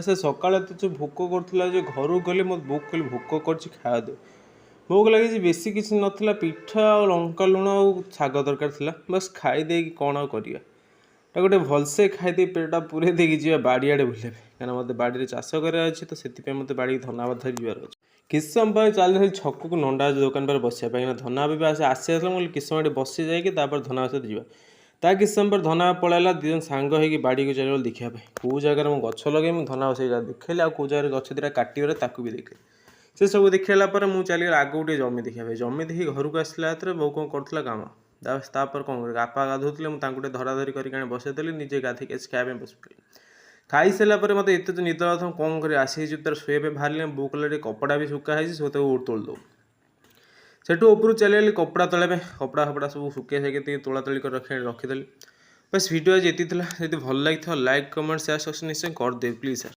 से सकाଳେ तो जो भोक करुला जो घर गली मत बोक कहली भोक कर खाया दे भोक लगी बेसी किसी नाला पिठा और लंका लुण और शाग दरकार था बस खाईदे कौन आ करा गोटे भलसे खाईदे पेटा पूरे देकी जी बाड़ीआड़े बुले कहीं मत बाड़ी चाष करार अच्छे तो से मत बाड़ी धनाबाद धरी जीवार अच्छे किस समय चलती छक को नंडा दुकान पर बस धना भी आसी आस किस समय बसी जापर धना सहित जावा ता किस समय पर धना पलैला दिजन सांग होगी बाड़ी को चल देखा कौ जगार मुझे गछ लगे धना बस देखली आ कौ जगह गछ दुटा काटे ताकू भी देखे से सब देखला मुझे चली आग गोटे जमी देखा जमी देखी घर को आसला बो कौन करा कम तापर कौन कर बापा गाधोले मुझे धरा धरी कर बसईदेली निजे गाधे खाया बस पड़े खाई सारापर मत एत तो निद कौन कर आसी तार शोए बाहर बो कल कपड़ा भी सुखाई सब तोड़ दो सेठू ऊपर चली कपड़ा तले कपड़ा फपड़ा सब सुखे साइके तोला तोली कर रखीदेली बस वीडियो आज ये भल लगी लाइक कमेंट शेयर सब्सक्राइब निश्चय कर दे प्लीज।